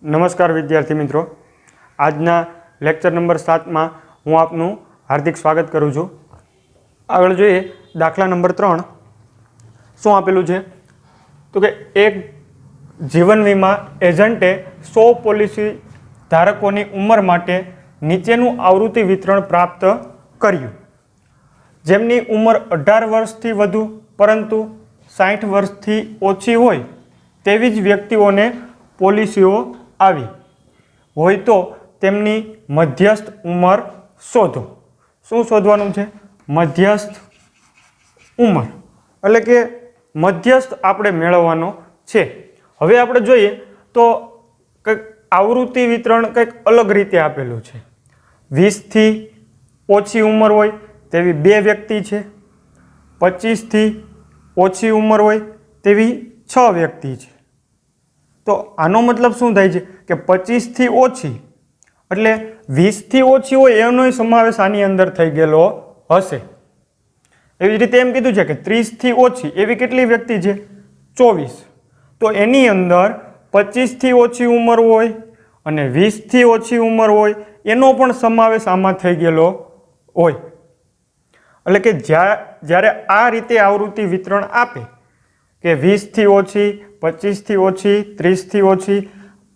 નમસ્કાર વિદ્યાર્થી મિત્રો, આજના લેક્ચર નંબર 7 માં હું આપનું હાર્દિક સ્વાગત કરું છું। આગળ જોઈએ દાખલા નંબર 3 શું આપેલું છે તો કે એક જીવન વીમા એજન્ટે 100 પોલિસી ધારકોની ઉંમર માટે નીચેનું આવૃત્તિ વિતરણ પ્રાપ્ત કર્યું, જેમની ઉંમર 18 વર્ષથી વધુ પરંતુ 60 વર્ષથી ઓછી હોય તેવી જ વ્યક્તિઓને પોલિસીઓ આવી હોય તો તેમની મધ્યસ્થ ઉંમર શોધો। શું શોધવાનું છે? મધ્યસ્થ ઉંમર, એટલે કે મધ્યસ્થ આપણે મેળવવાનો છે। હવે આપણે જોઈએ તો કંઈક આવૃત્તિ વિતરણ કંઈક અલગ રીતે આપેલું છે। 20થી ઓછી ઉંમર હોય તેવી 2 વ્યક્તિ છે, 25થી ઓછી ઉંમર હોય તેવી 6 વ્યક્તિ છે। તો આનો મતલબ શું થાય છે કે 25થી ઓછી એટલે 20થી ઓછી હોય એનો સમાવેશ આની અંદર થઈ ગયેલો હશે। એવી જ રીતે એમ કીધું છે કે 30થી ઓછી એવી કેટલી વ્યક્તિ છે? 24। તો એની અંદર 25થી ઓછી ઉંમર હોય અને 20થી ઓછી ઉંમર હોય એનો પણ સમાવેશ આમાં થઈ ગયેલો હોય। એટલે કે જ્યારે આ રીતે આવૃત્તિ વિતરણ આપે કે 20થી ઓછી, 25થી ઓછી, 30થી ઓછી,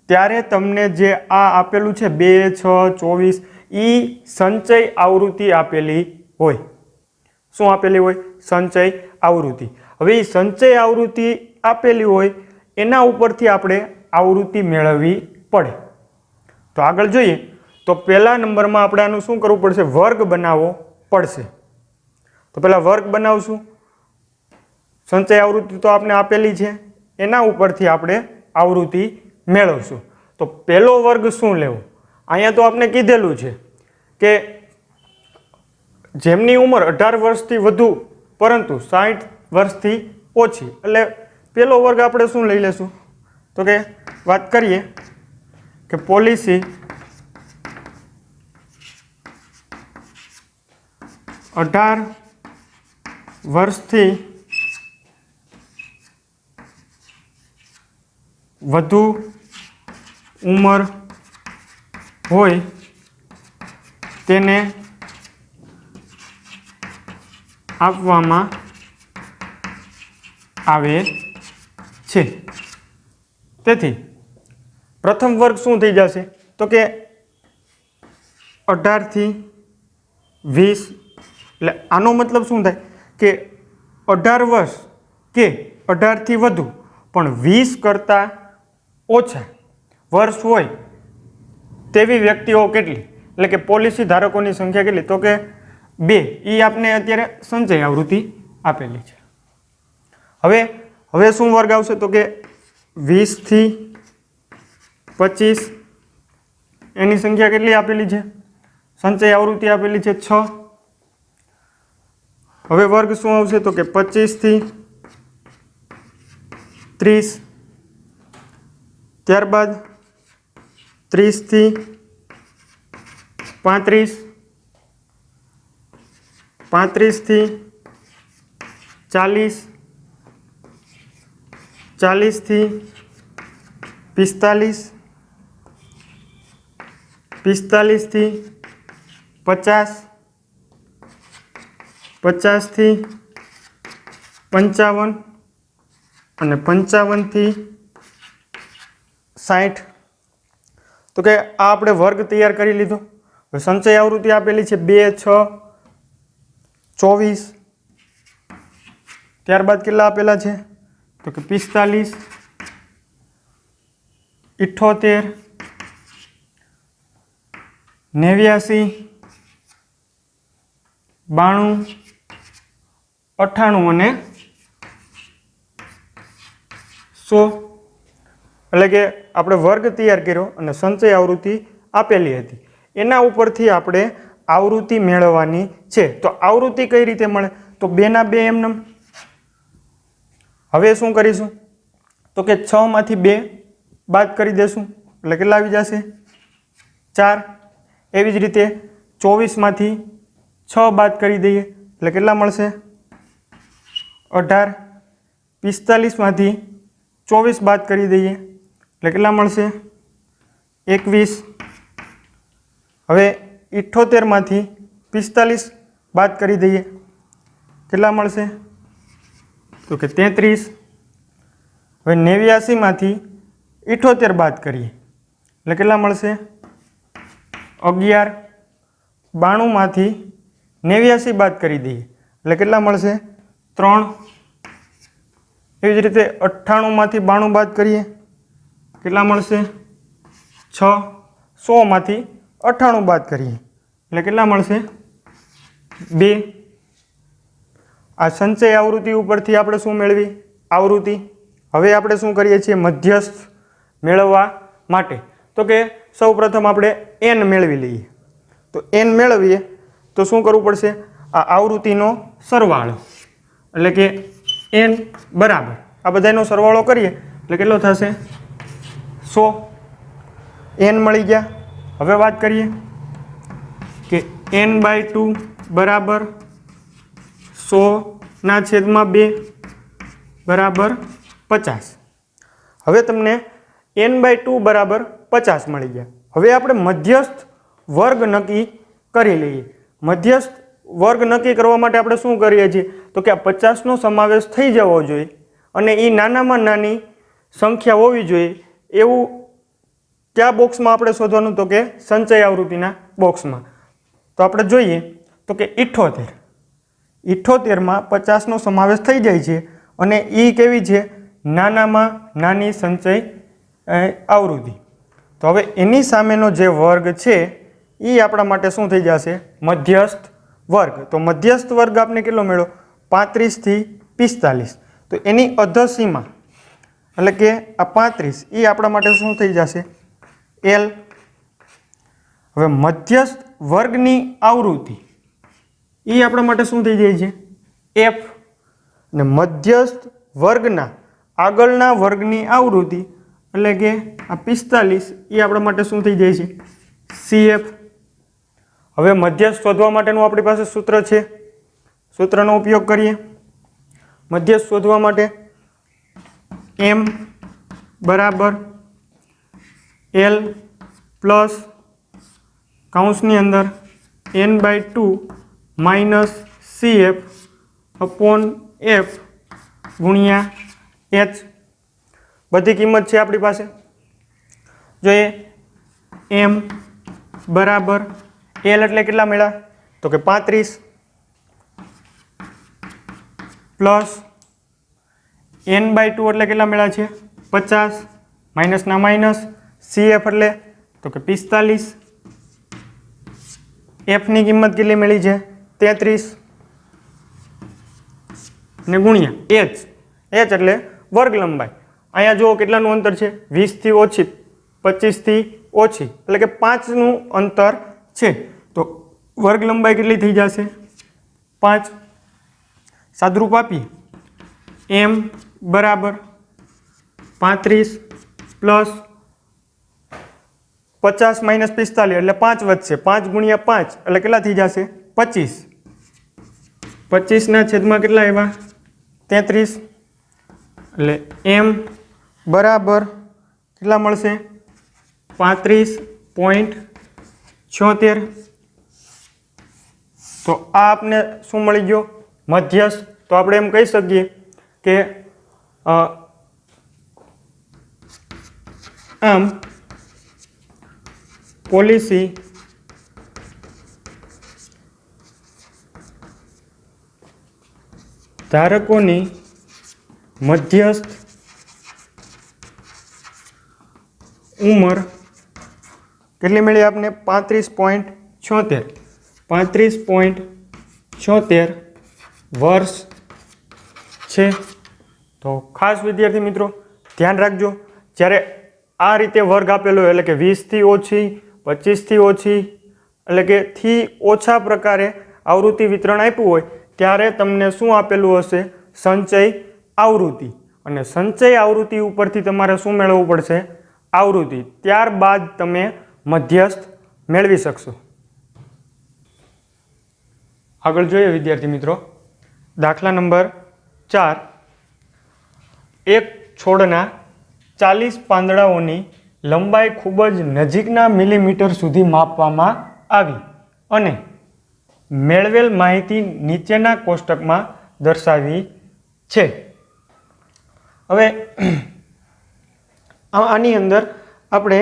ત્યારે તમને જે આ આપેલું છે 2, 6, 24 એ સંચય આવૃત્તિ આપેલી હોય। શું આપેલી હોય? સંચય આવૃત્તિ। હવે એ સંચય આવૃત્તિ આપેલી હોય એના ઉપરથી આપણે આવૃત્તિ મેળવવી પડે। તો આગળ જોઈએ તો પહેલા નંબરમાં આપણે આનું શું કરવું પડશે? વર્ગ બનાવવો પડશે। તો પહેલા વર્ગ બનાવશું। સંચય આવૃત્તિ તો આપણે આપેલી છે, એના ઉપરથી આપણે આવૃત્તિ મેળવશું। તો પહેલો વર્ગ શું લેવો? અહીંયા તો આપણે કીધેલું છે કે જેમની ઉંમર 18 વર્ષથી વધુ પરંતુ 60 વર્ષથી ઓછી, એટલે પહેલો વર્ગ આપણે શું લઈ લેશું તો કે વાત કરીએ કે પોલિસી 18 વર્ષથી વધુ ઉંમર હોય તેને આપવામાં આવે છે। તેથી પ્રથમ વર્ગ શું થઈ જશે તો કે 18થી 20, એટલે આનો મતલબ શું થાય કે 18 વર્ષ કે 18થી વધુ પણ 20 કરતાં ઓછા વર્ષ હોય તેવી વ્યક્તિઓ કેટલી? એટલે કે પોલિસી ધારકોની સંખ્યા કેટલી? તો કે 2। એ આપણે અત્યારે સંચય આવૃત્તિ આપેલી છે। હવે શું વર્ગ આવશે તો કે 20થી 25 એની સંખ્યા કેટલી આપેલી છે? સંચય આવૃત્તિ આપેલી છે 6। હવે વર્ગ શું આવશે તો કે 25થી 30, ત્યારબાદ 30થી 35, 35થી 40, 40થી 45, 45થી 50, 50થી 55 અને 55થી 60। તો કે આ આપણે વર્ગ તૈયાર કરી લીધો। હવે સંચય આવૃત્તિ આપેલી છે 2, 6, 24, ત્યારબાદ કેટલા આપેલા છે તો કે 45, 78, 89, 92, 98 અને 100। એટલે કે આપણે વર્ગ તૈયાર કર્યો અને સંચય આવૃત્તિ આપેલી હતી, એના ઉપરથી આપણે આવૃત્તિ મેળવવાની છે। તો આવૃત્તિ કઈ રીતે મળે તો 2 ના 2 એમનેમ। હવે શું કરીશું તો કે 6 માંથી 2 બાદ કરી દેશું એટલે કેટલા આવી જશે? 4। એવી જ રીતે 24 માંથી 6 બાદ કરી દઈએ એટલે કેટલા મળશે? 18। 45 માંથી 24 બાદ કરી દઈએ એટલે કેટલા મળશે? 21। હવે 78માંથી 45 બાદ કરી દઈએ, કેટલા મળશે? તો કે 33। હવે 89માંથી 78 બાદ કરીએ એટલે કેટલા મળશે? 11। 92માંથી 89 બાદ કરી દઈએ એટલે કેટલા મળશે? 3। એવી જ રીતે 98માંથી 92 બાદ કરીએ કેટલા મળશે? 6। 100માંથી 98 બાદ કરીએ એટલે કેટલા મળશે? 2। આ સંચય આવૃત્તિ ઉપરથી આપણે શું મેળવી? આવૃત્તિ। હવે આપણે શું કરીએ છીએ? મધ્યસ્થ મેળવવા માટે તો કે સૌપ્રથમ આપણે n મેળવી લઈએ। તો n મેળવીએ તો શું કરવું પડશે? આ આવૃત્તિનો સરવાળો એટલે કે n બરાબર આ બધાનો સરવાળો કરીએ એટલે કેટલો થશે? 100। n મળી ગયા। હવે વાત કરીએ કે n/2 બરાબર 100/2 બરાબર 50। હવે તમને n/2 બરાબર 50 મળી ગયા। હવે આપણે મધ્યસ્થ વર્ગ નક્કી કરી લઈએ। મધ્યસ્થ વર્ગ નક્કી કરવા માટે આપણે શું કરીએ છીએ? તો કે આ 50નો સમાવેશ થઈ જવો જોઈએ અને એ નાનામાં નાની સંખ્યા હોવી જોઈએ એવું કયા બોક્સમાં આપણે શોધવાનું? તો કે સંચય આવૃત્તિના બોક્સમાં। તો આપણે જોઈએ તો કે 78। 78માં 50નો સમાવેશ થઈ જાય છે અને એ કેવી છે? નાનામાં નાની સંચય આવૃત્તિ। તો હવે એની સામેનો જે વર્ગ છે એ આપણા માટે શું થઈ જશે? મધ્યસ્થ વર્ગ। તો મધ્યસ્થ વર્ગ આપણે કેટલો મેળવ્યો? 35થી 45। તો એની અધસીમા એટલે કે આ 35 એ આપણા માટે શું થઈ જશે? L। હવે મધ્યસ્થ વર્ગની આવૃત્તિ એ આપણા માટે શું થઈ જાય છે? F। અને મધ્યસ્થ વર્ગના આગળના વર્ગની આવૃત્તિ એટલે કે આ 45 એ આપણા માટે શું થઈ જાય છે? CF। હવે મધ્યસ્થ શોધવા માટેનું આપણી પાસે સૂત્ર છે। સૂત્રનો ઉપયોગ કરીએ। મધ્યસ્થ શોધવા માટે m બરાબર L પ્લસ કૌંસની અંદર n/2 minus CF upon F ગુણ્યા H। બધી કિંમત છે આપણી પાસે। જોઈએ m બરાબર L એટલે કેટલા મળ્યા? તો કે 35 પ્લસ n/2 એટલે કેટલા મળ્યા છે? 50 માઇનસના માઇનસ CF એટલે તો કે 45। Fની કિંમત કેટલી મળી છે? 33 ને ગુણ્યા H। H એટલે વર્ગ લંબાઈ। અહીંયા જુઓ કેટલાનું અંતર છે? 20થી ઓછી 25થી ઓછી એટલે કે 5નું અંતર છે। તો વર્ગ લંબાઈ કેટલી થઈ જશે? 5। સાદરૂપ આપીએ m બરાબર 35 પ્લસ 50 માઇનસ 45 એટલે 5 વધશે। 5 ગુણ્યા 5 એટલે કેટલા થઈ જશે? 25। 25ના છેદમાં કેટલા આવ્યા? 33। એટલે m બરાબર કેટલા મળશે? 35.76। તો આ આપને શું મળી ગયો? મધ્યસ્થ। તો આપણે એમ કહી શકીએ કે આમ પોલિસી ધારકોની મધ્યસ્થ ઉંમર કેટલી મળી આપને? 35.76। 35.76 વર્ષ છે। તો ખાસ વિદ્યાર્થી મિત્રો ધ્યાન રાખજો, જ્યારે આ રીતે વર્ગ આપેલો હોય એટલે કે 20થી ઓછી 25થી ઓછી એટલે કે થી ઓછા પ્રકારે આવૃત્તિ વિતરણ આપ્યું હોય ત્યારે તમને શું આપેલું હશે? સંચય આવૃત્તિ। અને સંચય આવૃત્તિ ઉપરથી તમારે શું મેળવવું પડશે? આવૃત્તિ। ત્યારબાદ તમે મધ્યસ્થ મેળવી શકશો। આગળ જોઈએ વિદ્યાર્થી મિત્રો દાખલા નંબર 4। એક છોડના 40 પાંદડાઓની લંબાઈ ખૂબ જ નજીકના મિલીમીટર સુધી માપવામાં આવી અને મેળવેલ માહિતી નીચેના કોષ્ટકમાં દર્શાવી છે. હવે આની અંદર આપણે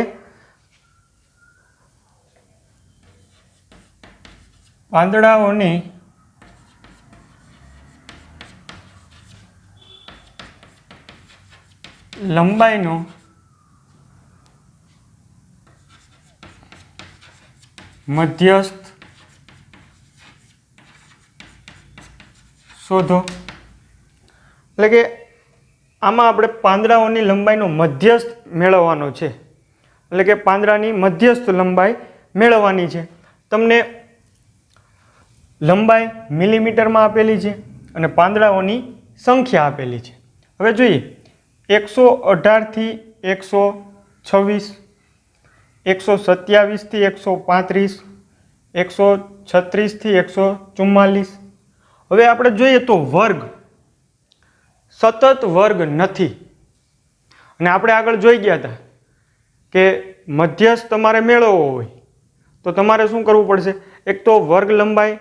પાંદડાઓની લંબાઈનો મધ્યસ્થ શોધો. એટલે કે આમાં આપણે પાંદડાઓની લંબાઈનો મધ્યસ્થ મેળવવાનો છે. એટલે કે પાંદડાની મધ્યસ્થ લંબાઈ મેળવવાની છે. તમને લંબાઈ મિલીમીટરમાં આપેલી છે અને પાંદડાઓની સંખ્યા આપેલી છે. હવે જોઈએ 118 થી 126, 127 થી 135, 136 થી 144. હવે આપણે જોઈએ તો વર્ગ સતત વર્ગ નથી. અને આપણે આગળ જોઈ ગયા હતા કે મધ્યસ્થ તમારે મેળવવો હોય તો તમારે શું કરવું પડશે? એક તો વર્ગ લંબાઈ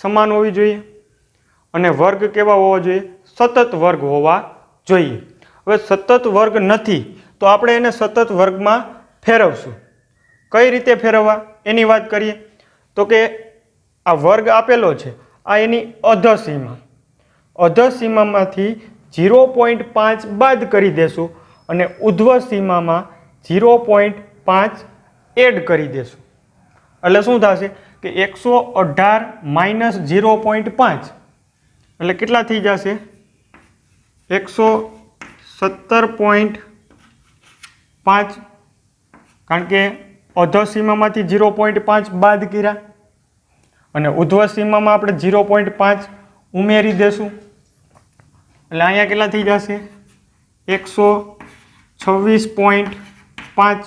સમાન હોવી જોઈએ અને વર્ગ કેવા હોવા જોઈએ? સતત વર્ગ હોવા જોઈએ. હવે સતત વર્ગ નથી તો આપણે એને સતત વર્ગમાં ફેરવશું. કઈ રીતે ફેરવવા એની વાત કરીએ તો કે આ વર્ગ આપેલો છે, આ એની અધસીમા. અધસીમામાંથી 0.5 બાદ કરી દેશું અને ઉધ્વ સીમામાં 0.5 એડ કરી દેશું. એટલે શું થશે કે 118 માઇનસ 0.5 એટલે કેટલા થઈ જશે? 117.5. કારણ કે અધ્વ સીમામાંથી 0.5 બાદ કર્યા અને ઉધ્વ સીમામાં આપણે 0.5 ઉમેરી દેશું. એટલે અહીંયા કેટલા થઈ જશે? 126.5.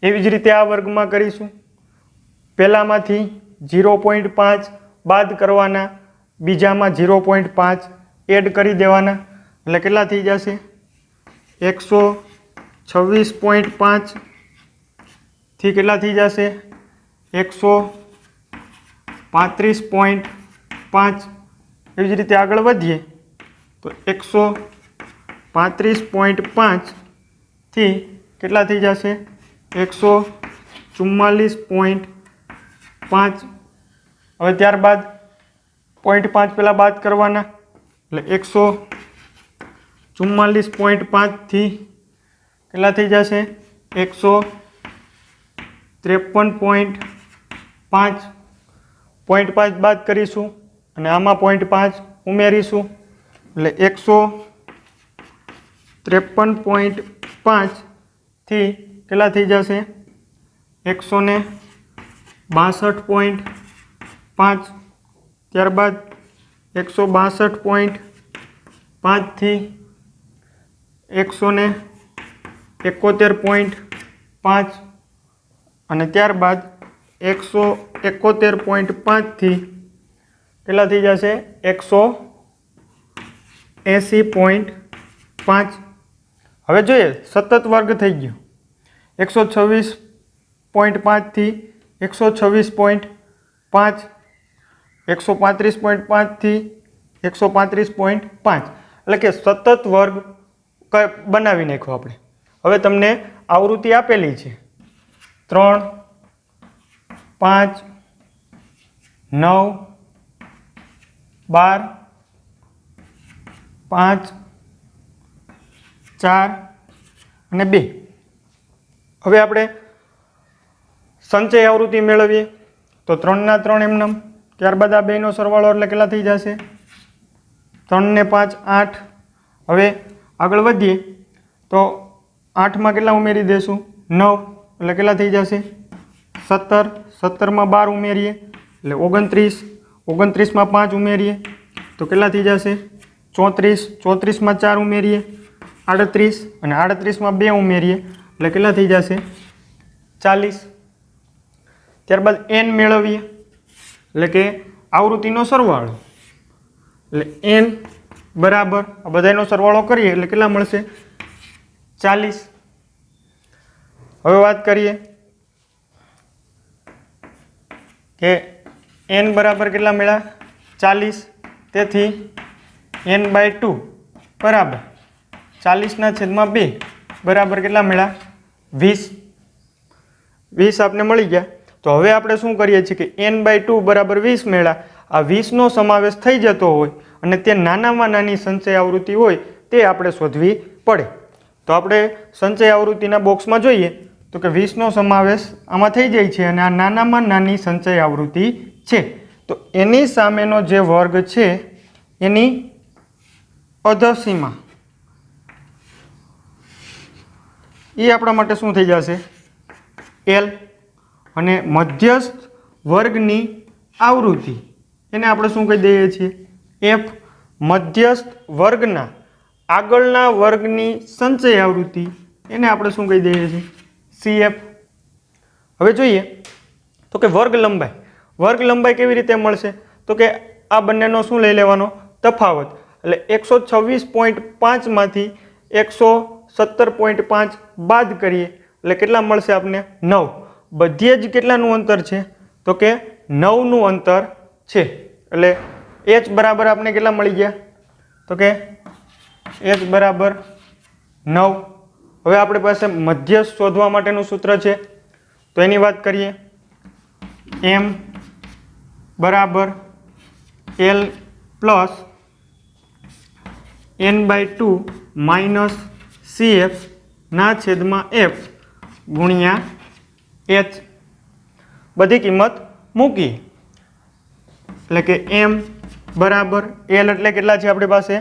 એવી જ રીતે આ વર્ગમાં કરીશું. પહેલામાંથી 0.5 બાદ કરવાના, બીજામાં 0.5 એડ કરી દેવાના. એટલે કેટલા થઈ જશે? 126.5 થી કેટલા થઈ જશે? 135.5. એવી જ રીતે આગળ વધીએ તો 135.5 થી કેટલા થઈ જશે? 144.5. હવે ત્યારબાદ 0.5 પહેલાં બાદ કરવાના એટલે 144.5 થી કેટલા થઈ જશે? 153.5. 0.5 બાદ કરીશું અને આમાં 0.5 ઉમેરીશું એટલે 153.5 થી કેટલા થઈ જશે? 162.5. ત્યારબાદ 162.5 થી 171.5 અને ત્યારબાદ 171.5 થી કેટલા થઈ જશે? 180.5. હવે જોઈએ સતત વર્ગ થઈ ગયો. 126.5 થી 126.5, 135.5 થી 135.5. એટલે કે સતત વર્ગ બનાવી નાખ્યો આપણે. હવે તમને આવૃત્તિ આપેલી છે 3, 5, 9, 12, 5, 4 અને 2. હવે આપણે સંચય આવૃત્તિ મેળવીએ તો 3 ના 3 એમનેમ. ત્યારબાદ આ બેનો સરવાળો એટલે કેટલા થઈ જશે? 3 ને 5 8. હવે આગળ વધીએ તો 8માં કેટલા ઉમેરી દેશું? 9 એટલે કેટલા થઈ જશે? 17. 17માં 12 ઉમેરીએ એટલે 29. 29માં 5 ઉમેરીએ તો કેટલા થઈ જશે? 34. 34માં 4 ઉમેરીએ 38 અને 38માં 2 ઉમેરીએ એટલે કેટલા થઈ જશે? 40. ત્યારબાદ n મેળવીએ એટલે કે આવૃત્તિનો સરવાળો. એટલે n બરાબર આ બધાનો સરવાળો કરીએ એટલે કેટલા મળશે? 40. હવે વાત કરીએ કે n બરાબર કેટલા મળ્યા 40, તેથી n/2 બરાબર 40/2 બરાબર કેટલા મળ્યા 20 આપણે મળી ગયા। તો હવે આપણે શું કરીએ છીએ કે n/2 બરાબર 20 મળ્યા, આ 20નો સમાવેશ થઈ જતો હોય અને તે નાનામાં નાની સંચય આવૃત્તિ હોય તે આપણે શોધવી પડે। તો આપણે સંચય આવૃત્તિના બોક્સમાં જોઈએ તો કે 20નો સમાવેશ આમાં થઈ જાય છે અને આ નાનામાં નાની સંચય આવૃત્તિ છે, તો એની સામેનો જે વર્ગ છે એની અધસીમા એ આપણા માટે શું થઈ જશે L, અને મધ્યસ્થ વર્ગની આવૃત્તિ એને આપણે શું કહી દઈએ છીએ F, મધ્યસ્થ વર્ગના આગળના વર્ગની સંચય આવૃત્તિ એને આપણે શું કહી દઈએ છીએ CF। હવે જોઈએ તો કે વર્ગ લંબાઈ કેવી રીતે મળશે, તો કે આ બંનેનો શું લઈ લેવાનો તફાવત, એટલે 126.5 માંથી 117.5 બાદ કરીએ એટલે કેટલા મળશે આપને 9। બધે જ કેટલાનું અંતર છે તો કે 9નું અંતર છે, એટલે h બરાબર આપણે કેટલા મળી ગયા તો કે h બરાબર 9। હવે આપણી પાસે મધ્યસ્થ શોધવા માટેનું સૂત્ર છે, તો એની વાત કરીએ m બરાબર l plus n/2 minus CF ના છેદમાં F ગુણ્યા h, બધી કિંમત મૂકીએ એટલે કે m બરાબર l એટલે કેટલા છે આપણી પાસે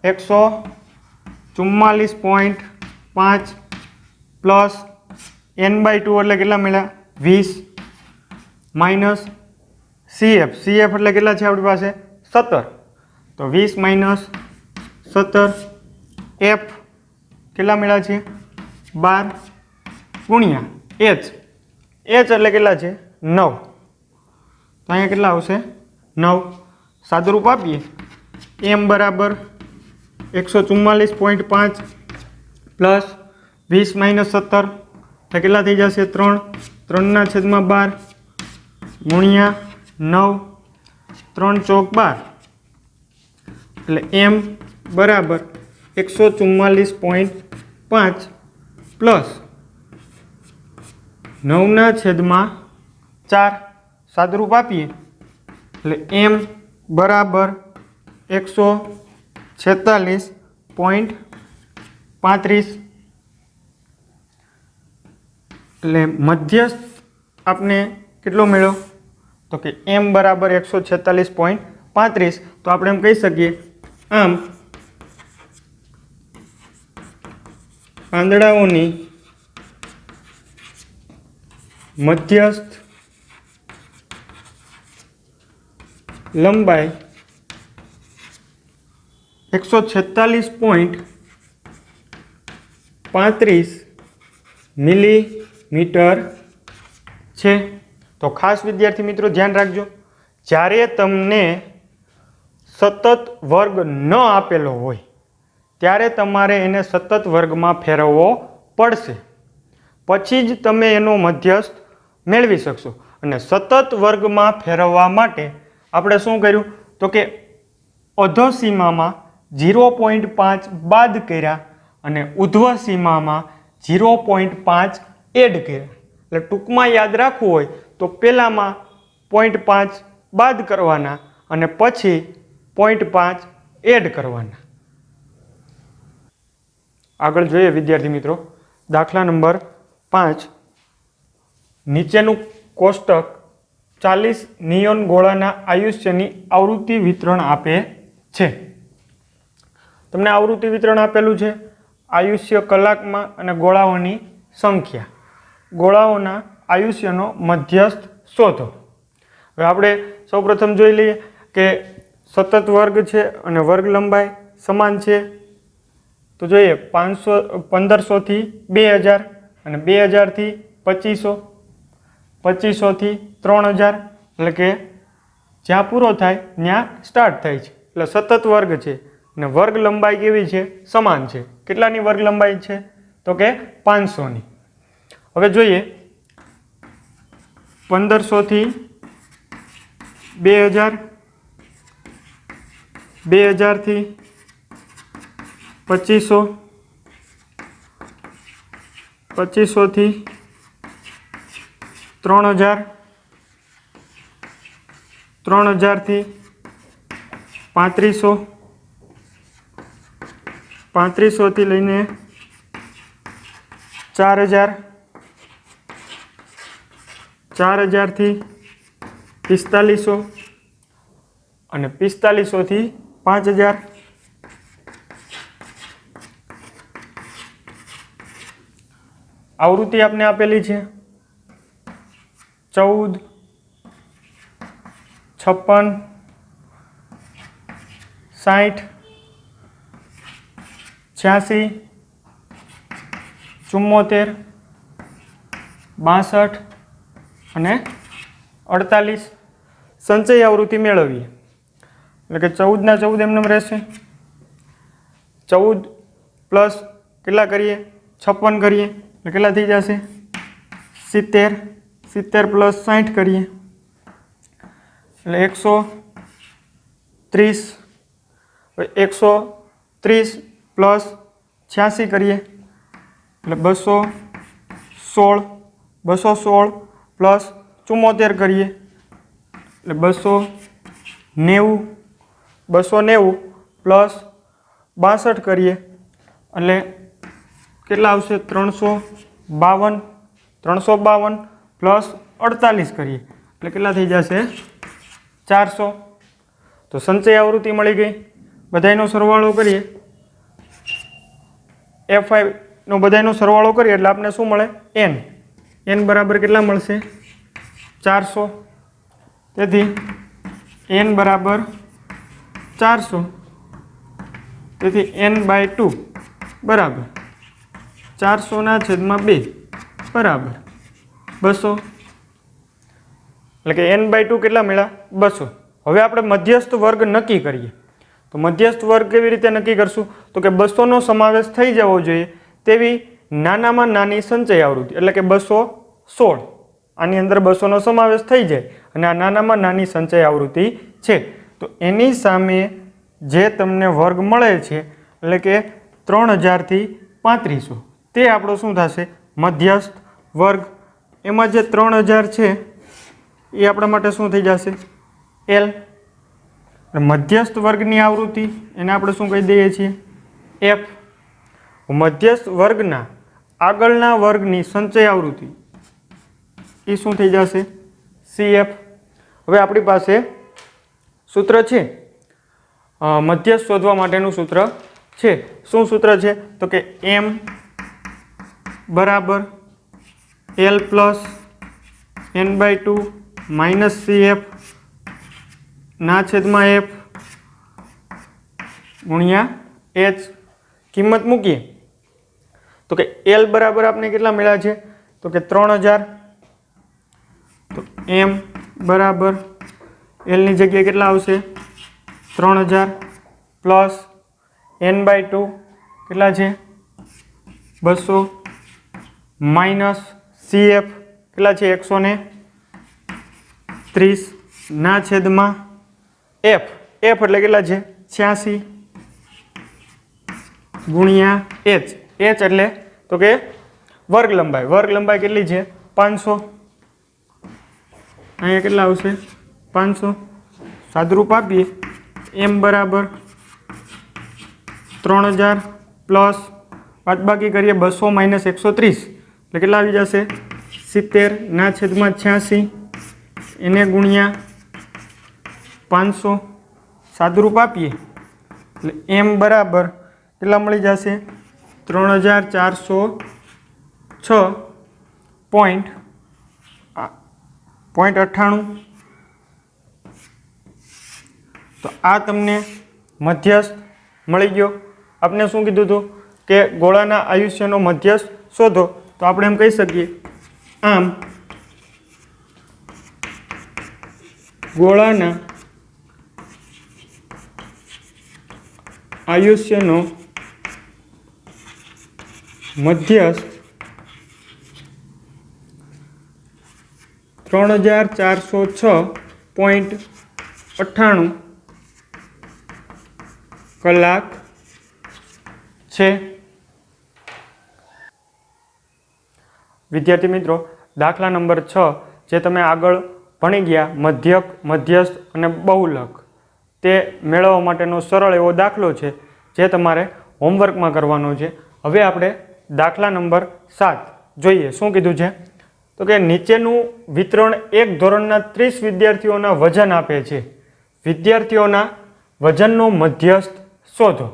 144.5 પ્લસ n/2 એટલે કેટલા મળ્યા 20 માઇનસ CF એટલે કેટલા છે આપણી પાસે 17, તો 20 માઇનસ 17 F કેટલા મળ્યા છે 12 ગુણ્યા h એટલે કેટલા છે 9, તો અહીંયા કેટલા આવશે 9। સાદુરૂપ આપીએ m બરાબર 144.5 પ્લસ 20 માઇનસ 17 એટલે કેટલા થઈ જશે 3/12 ગુણ્યા 9, 3 ચોક 12 એટલે m બરાબર 144.5 પ્લસ 9/4 સાદુરૂપ આપીએ એટલે m બરાબર 146.35 એટલે મધ્યસ્થ આપણે કેટલો મળ્યો તો કે m બરાબર 146.35। તો આપણે એમ કહી શકીએ આમ પાંદડાઓની મધ્યસ્થ લંબાઈ 146.35 મિલીમીટર છે। તો ખાસ વિદ્યાર્થી મિત્રો ધ્યાન રાખજો, જ્યારે તમને સતત વર્ગ ન આપેલો હોય ત્યારે તમારે એને સતત વર્ગમાં ફેરવવો પડશે, પછી જ તમે એનો મધ્યસ્થ મેળવી શકશો। અને સતત વર્ગમાં ફેરવવા માટે આપણે શું કર્યું તો કે અધોસીમામાં 0.5 બાદ કર્યા અને ઉધ્વ સીમામાં 0.5 એડ કર્યા, એટલે ટૂંકમાં યાદ રાખવું હોય તો પહેલામાં 0.5 બાદ કરવાના અને પછી 0.5 એડ કરવાના। આગળ જોઈએ વિદ્યાર્થી મિત્રો દાખલા નંબર 5, નીચેનું કોષ્ટક 40 નિયોન ગોળાના આયુષ્યની આવૃત્તિ વિતરણ આપે છે। તમને આવૃત્તિ વિતરણ આપેલું છે, આયુષ્ય કલાકમાં અને ગોળાઓની સંખ્યા, ગોળાઓના આયુષ્યનો મધ્યસ્થ શોધો। હવે આપણે સૌપ્રથમ જોઈ લઈએ કે સતત વર્ગ છે અને વર્ગ લંબાઈ સમાન છે, તો જોઈએ 1500 થી 2000 અને 2000 થી 2500, 2500 થી 3000, એટલે કે જ્યાં પૂરો થાય ત્યાં સ્ટાર્ટ થાય છે, એટલે સતત વર્ગ છે અને વર્ગ લંબાઈ કેવી છે સમાન છે। કેટલાની વર્ગ લંબાઈ છે તો કે 500ની। હવે જોઈએ 1500 થી 2000, 2000 થી 2500, 2500 થી 3000, 3000 થી 3500, 3500 થી લઈને 4000, 4000 થી 4500 અને 4500 થી 5000. આવૃત્તિ આપને આપેલી છે 14, 56, 60, 86, 74, 62 અને 48. સંચય આવૃત્તિ મેળવીએ એટલે કે 14 ના 14 એમને રહેશે. 14 પ્લસ કેટલા કરીએ 56 કરીએ એટલે કેટલા થઈ જશે 70, 70 પ્લસ 60 કરીએ એટલે 130, 130 પ્લસ 86 કરીએ એટલે 216, 216 પ્લસ 74 કરીએ એટલે 290, 290 પ્લસ 62 કરીએ એટલે કેટલા આવશે 352, 352 પ્લસ 48 કરીએ એટલે કેટલા થઈ જશે 400. તો સંચય આવૃત્તિ મળી ગઈ. બધાયનો સરવાળો કરીએ F5 નો બધાયનો સરવાળો કરીએ એટલે આપણે શું મળે n. n બરાબર કેટલા મળશે 400. તેથી n બરાબર 400. તેથી n/2 બરાબર 400/2 બરાબર 200. એટલે કે n/2 કેટલા મળ્યા 200. હવે આપણે મધ્યસ્થ વર્ગ નક્કી કરીએ. તો મધ્યસ્થ વર્ગ કેવી રીતે નક્કી કરશું તો કે 200 નો સમાવેશ થઈ જવો જોઈએ તેવી નાનામાં નાની સંચય આવૃત્તિ એટલે કે 216. આની અંદર 200 નો સમાવેશ થઈ જાય અને આ નાનામાં નાની સંચય આવૃત્તિ છે. તો એની સામે જે તમને વર્ગ મળે છે એટલે કે 3000 થી 3500 તે આપણો શું થશે મધ્યસ્થ વર્ગ. એમાં જે 3000 છે એ આપણા માટે શું થઈ જશે L. મધ્યસ્થ વર્ગની આવૃત્તિ એને આપણે શું કહી દઈએ છીએ F. મધ્યસ્થ વર્ગના આગળના વર્ગની સંચય આવૃત્તિ એ શું થઈ જશે CF. હવે આપણી પાસે સૂત્ર છે મધ્યસ્થ શોધવા માટેનું સૂત્ર છે. શું સૂત્ર છે તો કે M બરાબર L plus n/2 minus CF ના છેદમાં F ગુણ્યા H. કિંમત મૂકીએ તો કે L બરાબર આપણે કેટલા મળ્યા છે તો કે 3000. તો M બરાબર L ની જગ્યાએ કેટલા આવશે 3000 પ્લસ n/2 કેટલા છે 200 માઇનસ CF કેટલા છે 130 ના છેદમાં F. F એટલે કેટલા છે 86 ગુણ્યા H. H એટલે તો કે વર્ગ લંબાઈ. વર્ગ લંબાઈ કેટલી છે 500. અહીંયા કેટલા આવશે 500. સાદુરૂપ આપીએ M બરાબર 3000 પ્લસ બાદબાકી કરીએ 200 માઇનસ 130 એટલે કેટલા આવી જશે 70 ના છેદમાં 86 એને ગુણ્યા 500. સાદુરૂપ આપીએ એટલે M બરાબર કેટલા મળી જશે 3406.98. તો આ તમને મધ્યસ્થ મળી ગયો. આપણે શું કીધું હતું કે ગોળાના આયુષ્યનો મધ્યસ્થ શોધો. તો આપણે એમ કહી શકીએ આમ ગોળાના આયુષ્યનો મધ્યસ્થ 3406.98 કલાક છે। વિદ્યાર્થી મિત્રો, દાખલા નંબર 6 જે તમે આગળ ભણી ગયા મધ્યક, મધ્યસ્થ અને બહુલક તે મેળવવા માટેનો સરળ એવો દાખલો છે જે તમારે હોમવર્કમાં કરવાનો છે। હવે આપણે દાખલા નંબર 7 જોઈએ। શું કીધું છે તો કે નીચેનું વિતરણ એક ધોરણના 30 વિદ્યાર્થીઓના વજન આપે છે। વિદ્યાર્થીઓના વજનનો મધ્યસ્થ શોધો।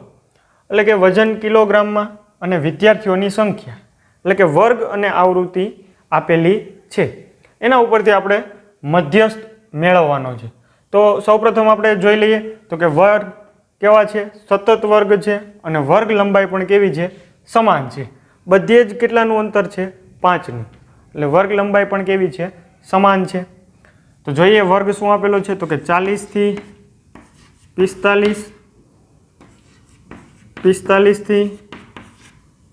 એટલે કે વજન કિલોગ્રામમાં અને વિદ્યાર્થીઓની સંખ્યા એટલે કે વર્ગ અને આવૃત્તિ આપેલી છે, એના ઉપરથી આપણે મધ્યસ્થ મેળવવાનો છે। તો સૌપ્રથમ આપણે જોઈ લઈએ તો કે વર્ગ કેવા છે, સતત વર્ગ છે અને વર્ગ લંબાઈ પણ કેવી છે, સમાન છે। બધે જ કેટલાનું અંતર છે, 5નું, એટલે વર્ગ લંબાઈ પણ કેવી છે, સમાન છે। તો જોઈએ વર્ગ શું આપેલો છે તો કે 40 થી 45, 45 થી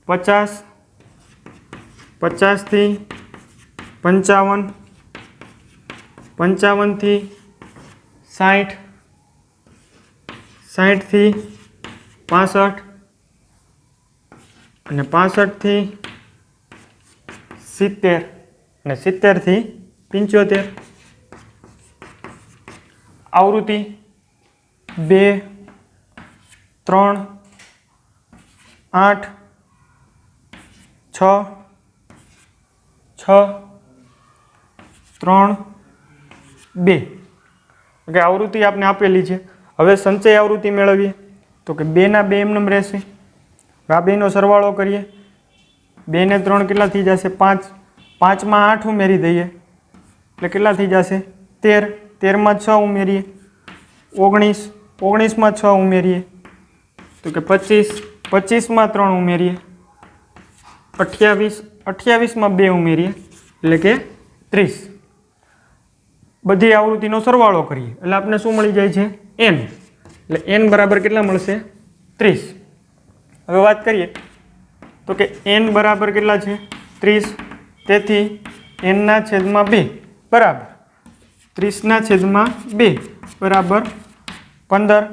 50, 50 થી 55, 55 થી 60, 60 થી 65 અને 65 થી 70 અને 70 થી 75। આવૃત્તિ 2, 3, 8, 6, 6, 3, 2 કે આવૃત્તિ આપણે આપેલી છે। હવે સંચય આવૃત્તિ મેળવીએ તો કે 2 ના 2 એમનેમ રહેશે। આ બેનો સરવાળો કરીએ, 2 ને 3 કેટલા થઈ જશે, 5, 5 માં 8 ઉમેરી દઈએ એટલે કેટલા થઈ જશે, 13, 13 માં 6 ઉમેરીએ 19, 19 માં 6 ઉમેરીએ તો કે 25, 25 માં 3 ઉમેરીએ 28, 28 માં 2 ઉમેરીએ એટલે કે 30। બધી આવૃત્તિનો સરવાળો કરીએ એટલે આપણે શું મળી જાય છે, n, એટલે n બરાબર કેટલા મળશે, 30। હવે વાત કરીએ તો કે n બરાબર કેટલા છે, 30, તેથી n ના છેદમાં 2 બરાબર 30 ના છેદમાં 2 બરાબર 15,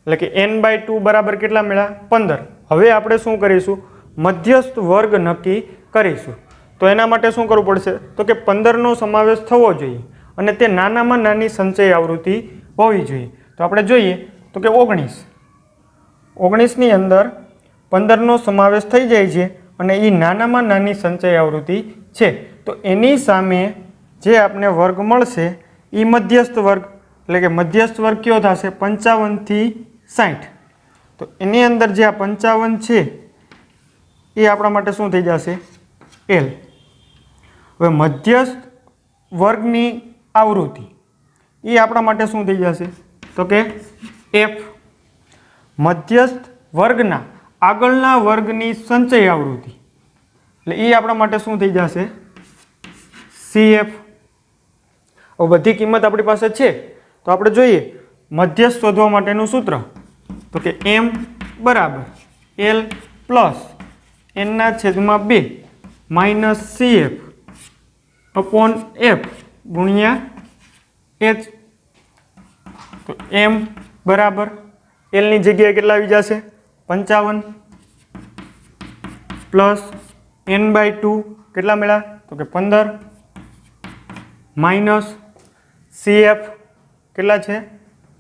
એટલે કે n/2 બરાબર કેટલા મળ્યા, 15। હવે આપણે શું કરીશું, મધ્યસ્થ વર્ગ નક્કી કરીશું। તો એના માટે શું કરવું પડશે તો કે 15નો સમાવેશ થવો જોઈએ અને તે નાનામાં નાની સંચય આવૃત્તિ હોવી જોઈએ। તો આપણે જોઈએ તો કે 19, 19ની અંદર 15નો સમાવેશ થઈ જાય છે અને એ નાનામાં નાની સંચય આવૃત્તિ છે। તો એની સામે જે આપણે વર્ગ મળશે એ મધ્યસ્થ વર્ગ, એટલે કે મધ્યસ્થ વર્ગ કયો થશે, 55 થી 60। તો એની અંદર જે આ 55 છે એ આપણા માટે શું થઈ જશે, L। હવે મધ્યસ્થ વર્ગની આવૃત્તિ એ આપણા માટે શું થઈ જશે તો કે F। મધ્યસ્થ વર્ગના આગળના વર્ગની સંચય આવૃત્તિ એટલે એ આપણા માટે શું થઈ જશે, CF। હવે બધી કિંમત આપણી પાસે છે તો આપણે જોઈએ મધ્યસ્થ શોધવા માટેનું સૂત્ર તો કે M બરાબર L પ્લસ n ના છેદમાં 2 માઇનસ CF અપોન F ગુણ્યા H। તો M બરાબર L ની જગ્યાએ કેટલા આવી જશે, 55 પ્લસ n/2 કેટલા મળ્યા તો કે 15 માઇનસ CF કેટલા છે,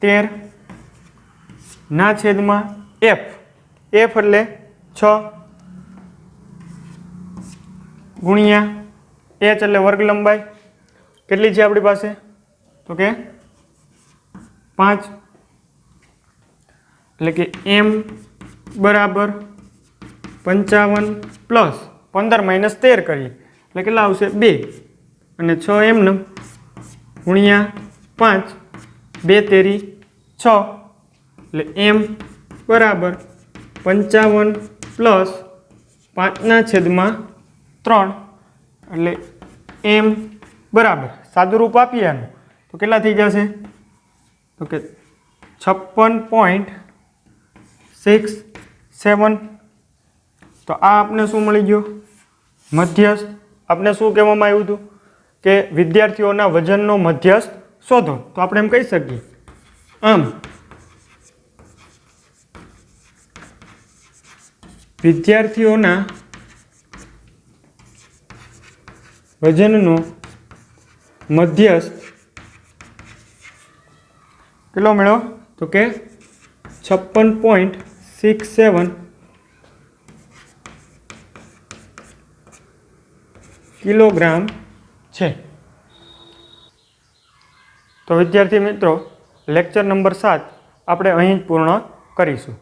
13 ના છેદમાં F, F એટલે 6 ગુણ્યા H એટલે વર્ગ લંબાઈ કેટલી છે આપણી પાસે તો કે 5, એટલે કે M બરાબર 55 પ્લસ 15 માઇનસ 13 કરીએ એટલે કેટલા આવશે, 2 અને 6 એમને ગુણ્યા 5, 2 તેરી 6 એટલે M બરાબર 55 પ્લસ 5 ના છેદમાં 3 એટલે M બરાબર સાદું રૂપ આપીએ આનું તો કેટલા થઈ જશે તો કે 56.67। તો આ આપણે શું મળી ગયો, મધ્યસ્થ। આપણે શું કહેવામાં આવ્યું હતું કે વિદ્યાર્થીઓના વજનનો મધ્યસ્થ શોધો, તો આપણે એમ કહી શકીએ આમ વિદ્યાર્થીઓના વજનનો મધ્યસ્થ કેટલો મળ્યો? તો કે 56.67 કિલોગ્રામ છે. તો વિદ્યાર્થી મિત્રો, લેક્ચર નંબર 7 આપણે અહીં જ પૂર્ણ કરીશું.